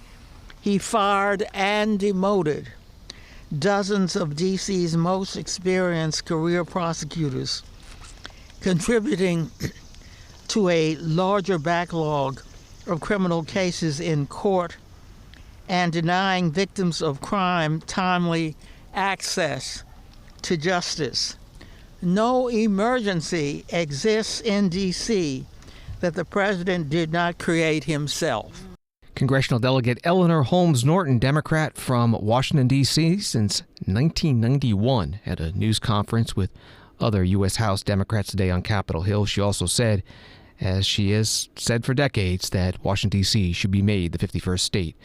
He fired and demoted dozens of D.C.'s most experienced career prosecutors, contributing to a larger backlog of criminal cases in court and denying victims of crime timely access to justice. No emergency exists in D.C. that the president did not create himself. Congressional Delegate Eleanor Holmes Norton, Democrat from Washington, D.C. since 1991, at a news conference with other U.S. House Democrats today on Capitol Hill. She also said, as she has said for decades, that Washington, D.C. should be made the 51st state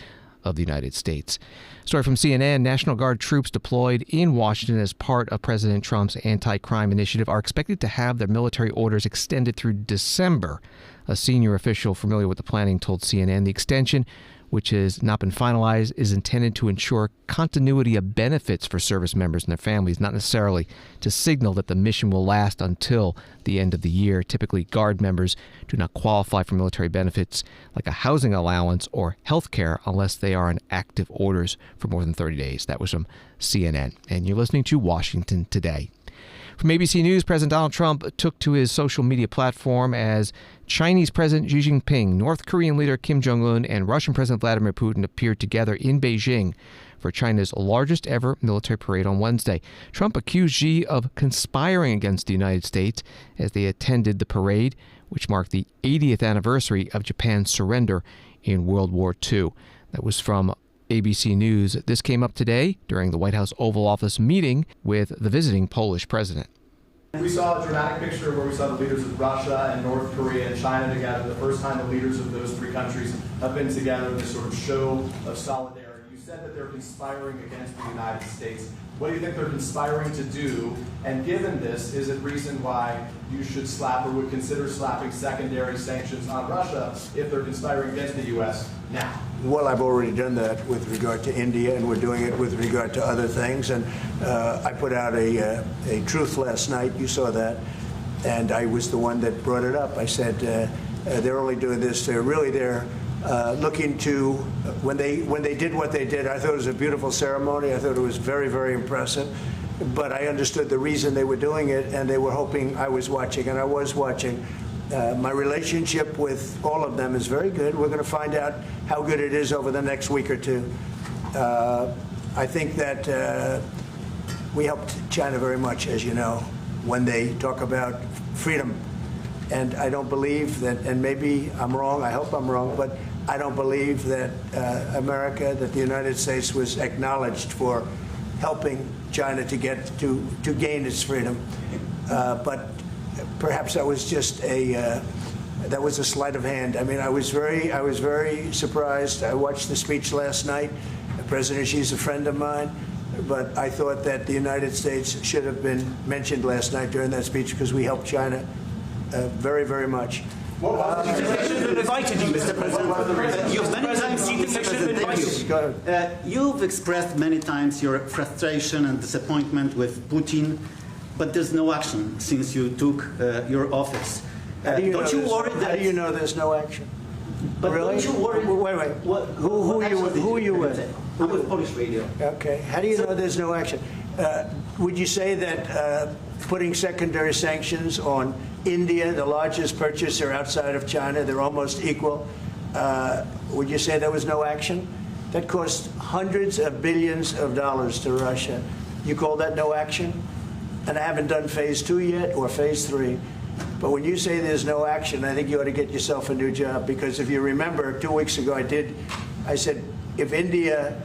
of the United States. Story from CNN. National Guard troops deployed in Washington as part of President Trump's anti-crime initiative are expected to have their military orders extended through December. A senior official familiar with the planning told CNN the extension, which has not been finalized, is intended to ensure continuity of benefits for service members and their families, not necessarily to signal that the mission will last until the end of the year. Typically, Guard members do not qualify for military benefits like a housing allowance or health care unless they are on active orders for more than 30 days. That was from CNN. And you're listening to Washington Today. From ABC News, President Donald Trump took to his social media platform as Chinese President Xi Jinping, North Korean leader Kim Jong-un, and Russian President Vladimir Putin appeared together in Beijing for China's largest ever military parade on Wednesday. Trump accused Xi of conspiring against the United States as they attended the parade, which marked the 80th anniversary of Japan's surrender in World War II. That was from ABC News. This came up today during the White House Oval Office meeting with the visiting Polish president. We saw a dramatic picture where we saw the leaders of Russia and North Korea and China together. The first time the leaders of those three countries have been together in this sort of show of solidarity. You said that they're conspiring against the United States. What do you think they're conspiring to do? And given this, is it reason why you should slap or would consider slapping secondary sanctions on Russia if they're conspiring against the U.S. now? Well, I've already done that with regard to India, and we're doing it with regard to other things. And I put out a truth last night. You saw that. And I was the one that brought it up. I said they're only doing this. They're looking to, when they did what they did, I thought it was a beautiful ceremony. I thought it was very, very impressive. But I understood the reason they were doing it, and they were hoping I was watching, and I was watching. My relationship with all of them is very good. We're going to find out how good it is over the next week or two. I think that we helped China very much, as you know, when they talk about freedom. And I don't believe that, and maybe I'm wrong, I hope I'm wrong, but I don't believe that America, that the United States was acknowledged for helping China to gain its freedom. But perhaps that was just a sleight of hand. I mean, I was very surprised. I watched the speech last night. President Xi's a friend of mine, but I thought that the United States should have been mentioned last night during that speech because we helped China very, very much. Invited you, Mr. President. You've many times you've expressed many times your frustration and disappointment with Putin, but there's no action since you took your office. Don't you worry that? How do you know there's no action? But really? Don't you worry? Wait. Who are you with? I'm with Polish radio. Okay. How do you know there's no action? Would you say that putting secondary sanctions on India, the largest purchaser outside of China, they're almost equal, would you say there was no action? That cost hundreds of billions of dollars to Russia. You call that no action? And I haven't done phase 2 yet or phase 3. But when you say there's no action, I think you ought to get yourself a new job. Because if you remember, 2 weeks ago I said, if India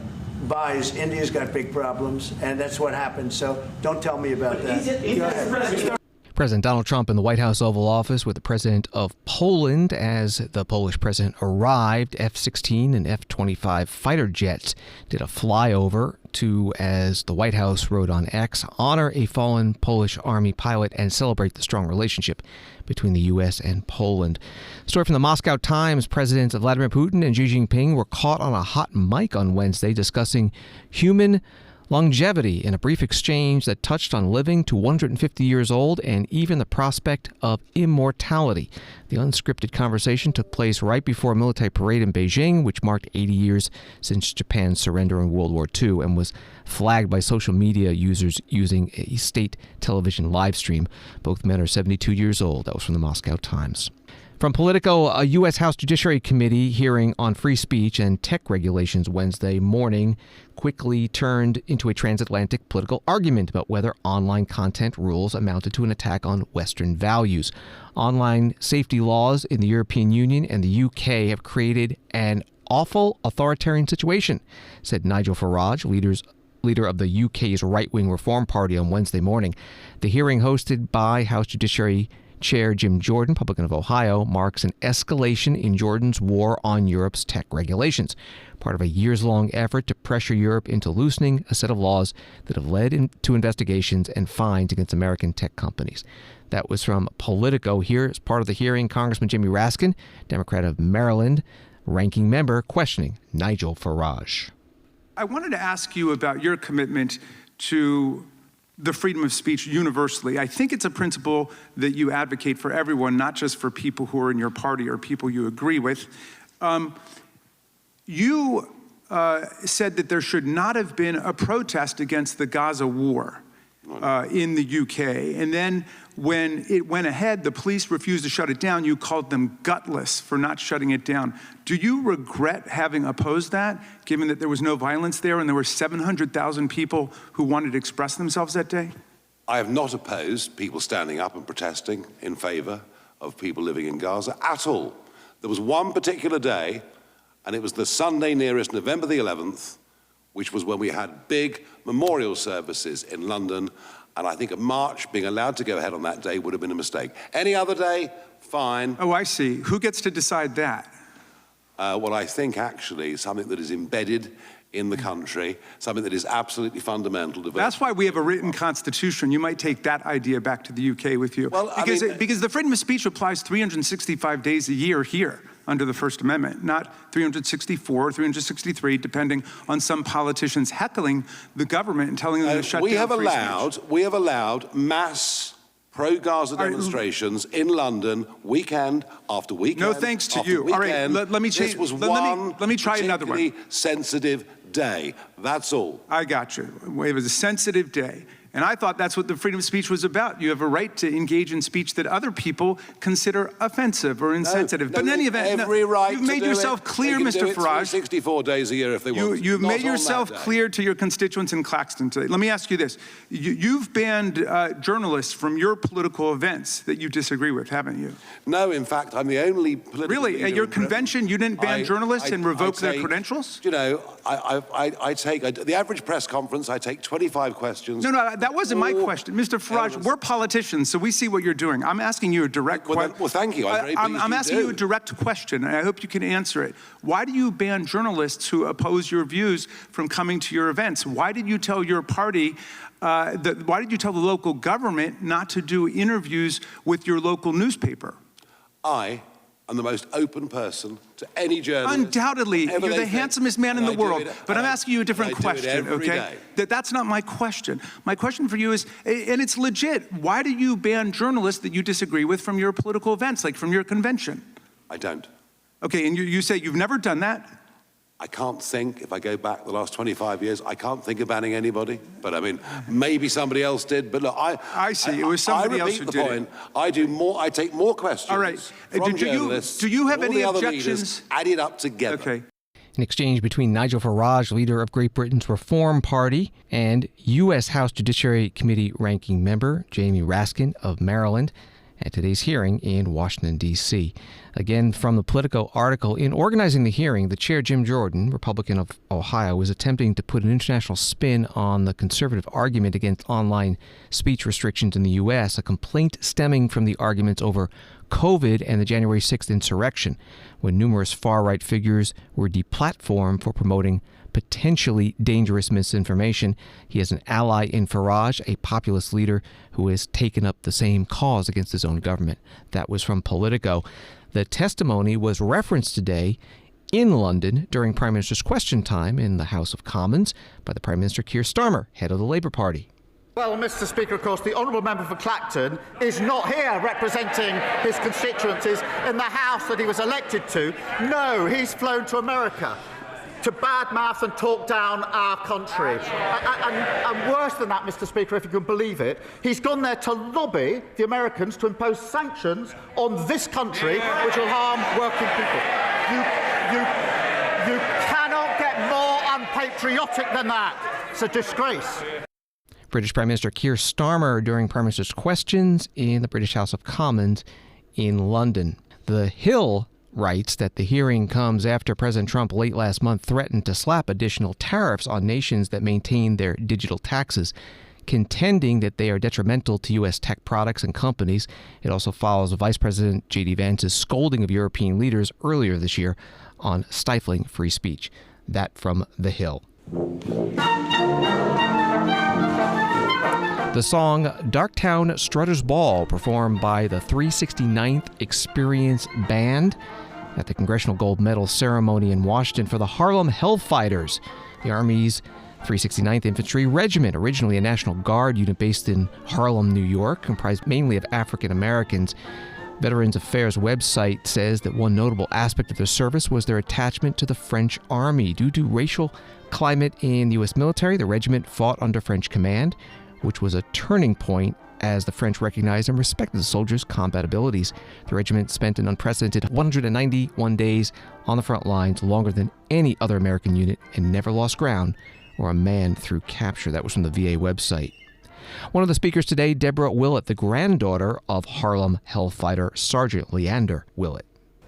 buys, India's got big problems, and that's what happened. So don't tell me about that. Go ahead. President Donald Trump in the White House Oval Office with the president of Poland as the Polish president arrived. F-16 and F-25 fighter jets did a flyover to, as the White House wrote on X, honor a fallen Polish Army pilot and celebrate the strong relationship between the U.S. and Poland. Story from the Moscow Times. Presidents Vladimir Putin and Xi Jinping were caught on a hot mic on Wednesday discussing human longevity in a brief exchange that touched on living to 150 years old and even the prospect of immortality. The unscripted conversation took place right before a military parade in Beijing, which marked 80 years since Japan's surrender in World War II and was flagged by social media users using a state television live stream. Both men are 72 years old. That was from the Moscow Times. From Politico, a U.S. House Judiciary Committee hearing on free speech and tech regulations Wednesday morning quickly turned into a transatlantic political argument about whether online content rules amounted to an attack on Western values. Online safety laws in the European Union and the UK have created an awful authoritarian situation, said Nigel Farage, leader of the UK's right-wing Reform Party, on Wednesday morning. The hearing, hosted by House Judiciary Chair Jim Jordan, Republican of Ohio, marks an escalation in Jordan's war on Europe's tech regulations, part of a years-long effort to pressure Europe into loosening a set of laws that have led to investigations and fines against American tech companies. That was from Politico. Here, as part of the hearing, Congressman Jamie Raskin, Democrat of Maryland, ranking member, questioning Nigel Farage. I wanted to ask you about your commitment to the freedom of speech universally. I think it's a principle that you advocate for everyone, not just for people who are in your party or people you agree with. You said that there should not have been a protest against the Gaza war in the UK. And then when it went ahead, the police refused to shut it down. You called them gutless for not shutting it down. Do you regret having opposed that, given that there was no violence there and there were 700,000 people who wanted to express themselves that day? I have not opposed people standing up and protesting in favor of people living in Gaza at all. There was one particular day, and it was the Sunday nearest November the 11th, which was when we had big memorial services in London And I think a march being allowed to go ahead on that day would have been a mistake. Any other day, fine. Oh, I see. Who gets to decide that? Well, I think actually something that is embedded in the country, something that is absolutely fundamental to. That's why we have a written constitution. You might take that idea back to the UK with you. Well, because the freedom of speech applies 365 days a year here under the First Amendment, not 364 or 363, depending on some politicians heckling the government and telling them to shut down free speech. We have allowed mass pro-Gaza demonstrations in London, weekend after weekend. No thanks to you. Weekend. All right, let me change. This was let me try another one. Sensitive day. That's all. I got you. It was a sensitive day. And I thought that's what the freedom of speech was about. You have a right to engage in speech that other people consider offensive or insensitive. But in any event, you've made yourself clear, Mr. Farage. 64 days a year if they want. You've made yourself clear to your constituents in Claxton today. Let me ask you this. You've banned journalists from your political events that you disagree with, haven't you? No, in fact, I'm the only political Really? leader At your convention, you didn't ban journalists and revoke their credentials? You know, I take, the average press conference, I take 25 questions. No, that wasn't my question. Mr. Farage, we're politicians, so we see what you're doing. I'm asking you a direct question. Well, thank you. I'm asking you a direct question, and I hope you can answer it. Why do you ban journalists who oppose your views from coming to your events? Why did you tell your party, why did you tell the local government not to do interviews with your local newspaper? I'm the most open person to any journalist. Undoubtedly, you're the handsomest man in the world. But I'm asking you a different question, okay? That's not my question. My question for you is, and it's legit, why do you ban journalists that you disagree with from your political events, like from your convention? I don't. Okay, and you say you've never done that? I can't think, if I go back the last 25 years, I can't think of banning anybody. But I mean, maybe somebody else did. But look, I see. It was somebody else who did it. I do more. I take more questions. All right. From journalists. Do you have any all the other objections? Leaders added up together. Okay. An exchange between Nigel Farage, leader of Great Britain's Reform Party, and U.S. House Judiciary Committee ranking member Jamie Raskin of Maryland at today's hearing in Washington, D.C. Again, from the Politico article, in organizing the hearing, the chair, Jim Jordan, Republican of Ohio, was attempting to put an international spin on the conservative argument against online speech restrictions in the U.S., a complaint stemming from the arguments over COVID and the January 6th insurrection, when numerous far-right figures were deplatformed for promoting potentially dangerous misinformation. He has an ally in Farage, a populist leader who has taken up the same cause against his own government. That was from Politico. The testimony was referenced today in London during Prime Minister's question time in the House of Commons by the Prime Minister Keir Starmer, head of the Labour Party. Well, Mr. Speaker, of course, the honourable member for Clacton is not here representing his constituencies in the House that he was elected to. No, he's flown to America to badmouth and talk down our country. And worse than that, Mr. Speaker, if you can believe it, he's gone there to lobby the Americans to impose sanctions on this country which will harm working people. You cannot get more unpatriotic than that. It's a disgrace. British Prime Minister Keir Starmer during Prime Minister's questions in the British House of Commons in London. The Hill writes that the hearing comes after President Trump late last month threatened to slap additional tariffs on nations that maintain their digital taxes, contending that they are detrimental to U.S. tech products and companies. It also follows Vice President J.D. Vance's scolding of European leaders earlier this year on stifling free speech. That from The Hill. The song Darktown Strutters Ball, performed by the 369th Experience Band at the Congressional Gold Medal ceremony in Washington for the Harlem Hell Fighters, the Army's 369th Infantry Regiment, originally a National Guard unit based in Harlem, New York, comprised mainly of African Americans. Veterans Affairs website says that one notable aspect of their service was their attachment to the French Army. Due to racial climate in the U.S. military, the regiment fought under French command, which was a turning point as the French recognized and respected the soldiers' combat abilities. The regiment spent an unprecedented 191 days on the front lines, longer than any other American unit, and never lost ground or a man through capture. That was from the VA website. One of the speakers today, Deborah Willett, the granddaughter of Harlem Hell Fighter Sergeant Leander Willett.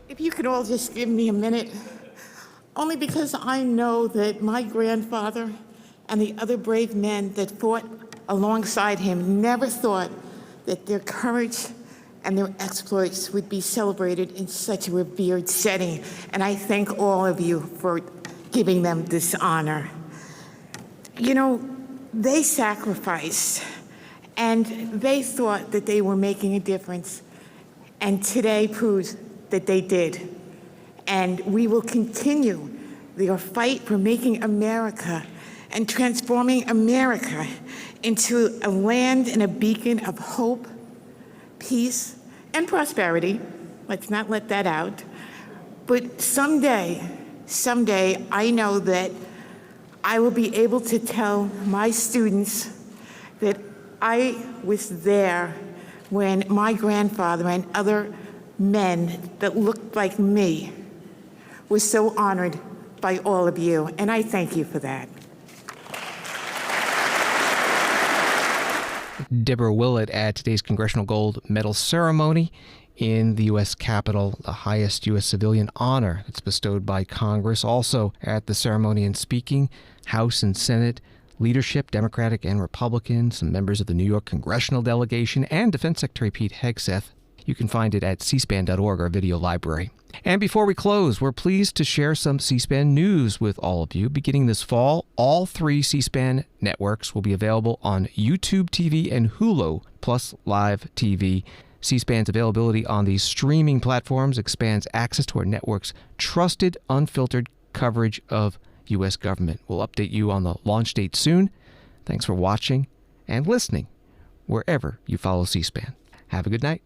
If you could all just give me a minute, only because I know that my grandfather and the other brave men that fought alongside him never thought that their courage and their exploits would be celebrated in such a revered setting. And I thank all of you for giving them this honor. You know, they sacrificed, and they thought that they were making a difference. And today proves that they did. And we will continue their fight for making America and transforming America into a land and a beacon of hope, peace, and prosperity. Let's not let that out. But someday, I know that I will be able to tell my students that I was there when my grandfather and other men that looked like me were so honored by all of you, and I thank you for that. Deborah Willett at today's Congressional Gold Medal ceremony in the U.S. Capitol, the highest U.S. civilian honor that's bestowed by Congress. Also at the ceremony and speaking, House and Senate leadership, Democratic and Republican, some members of the New York Congressional delegation, and Defense Secretary Pete Hegseth. You can find it at cspan.org, our video library. And before we close, we're pleased to share some C-SPAN news with all of you. Beginning this fall, all 3 C-SPAN networks will be available on YouTube TV and Hulu, plus live TV. C-SPAN's availability on these streaming platforms expands access to our network's trusted, unfiltered coverage of U.S. government. We'll update you on the launch date soon. Thanks for watching and listening wherever you follow C-SPAN. Have a good night.